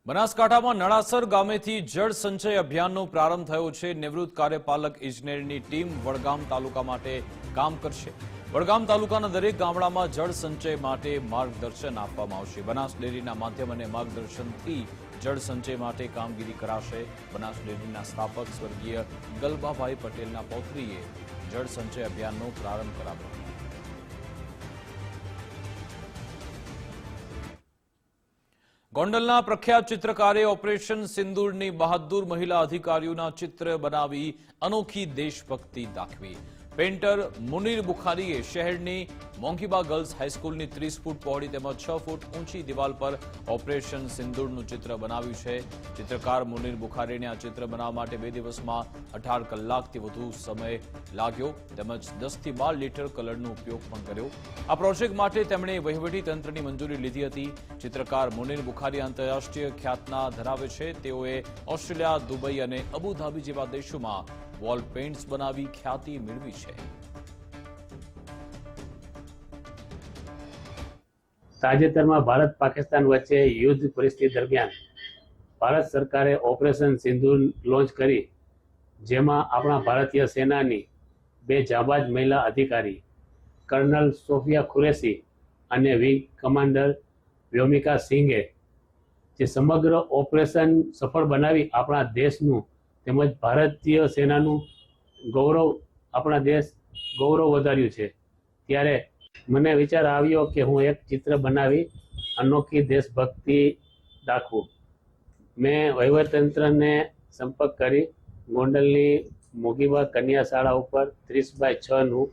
બનાસકાંઠામાં નળાસર ગામેથી જળ સંચય અભિયાનનો પ્રારંભ થયો છે। નિવૃત્ત કાર્યપાલક ઇજનેરની ટીમ વડગામ તાલુકા માટે કામ કરશે। વડગામ તાલુકાના દરેક ગામડામાં જળ સંચય માટે માર્ગદર્શન આપવામાં આવશે। બનાસ ડેરીના માધ્યમ અને માર્ગદર્શનથી જળ સંચય માટે કામગીરી કરાશે। બનાસ ડેરીના સ્થાપક સ્વર્ગીય ગલબાભાઈ પટેલના પૌત્રીએ જળ સંચય અભિયાનનો પ્રારંભ કરાવ્યો। ગોંડલના પ્રખ્યાત ચિત્રકારે ઓપરેશન સિંદૂરની બહાદુર મહિલા અધિકારીઓના ચિત્ર બનાવી અનોખી દેશભક્તિ દાખવી। પેન્ટર મુનીર બુખારીએ શહેરની મોંઘીબા ગર્લ્સ હાઈસ્કૂલની 30 ફૂટ પહોળી તેમજ 6 ફૂટ ઊંચી દિવાલ પર ઓપરેશન સિંદૂરનું ચિત્ર બનાવ્યું છે। ચિત્રકાર મુનીર બુખારીને આ ચિત્ર બનાવવા માટે 2 દિવસમાં 18 કલાકથી વધુ સમય લાગ્યો તેમજ 10 થી 12 લીટર કલરનો ઉપયોગ પણ કર્યો। આ પ્રોજેક્ટ માટે તેમણે વહીવટી તંત્રની મંજૂરી લીધી હતી। ચિત્રકાર મુનીર બુખારી આંતરરાષ્ટ્રીય ખ્યાતના ધરાવે છે। તેઓએ ઓસ્ટ્રેલિયા, દુબઈ અને અબુધાબી જેવા દેશોમાં વોલ પેઇન્ટ્સ બનાવી ખ્યાતિ મેળવી છે। તાજેતરમાં ભારત પાકિસ્તાન વચ્ચે યુદ્ધ પરિસ્થિતિ દરમિયાન ભારત સરકારે ઓપરેશન સિંદૂર લોન્ચ કરી, જેમાં આપણા ભારતીય સેનાની 2 જાબાજ મહિલા અધિકારી કર્નલ સોફિયા કુરેશી અને વિંગ કમાન્ડર વ્યોમિકા સિંઘે જે સમગ્ર ઓપરેશન સફળ બનાવી આપણા દેશનું તેમજ ભારતીય સેનાનું ગૌરવ, આપણા દેશ ગૌરવ વધાર્યું છે। ત્યારે મને વિચાર આવ્યો કે હું એક ચિત્ર બનાવી અનોખી દેશભક્તિ દાખવું। મેં વહીવટીતંત્રને સંપર્ક કરી ગોંડલની મોગીબા કન્યા શાળા ઉપર 30x6નું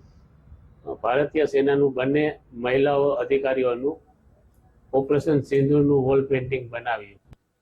ભારતીય સેનાનું બંને મહિલાઓ અધિકારીઓનું ઓપરેશન સિંદૂરનું વોલ પેઇન્ટિંગ બનાવ્યું।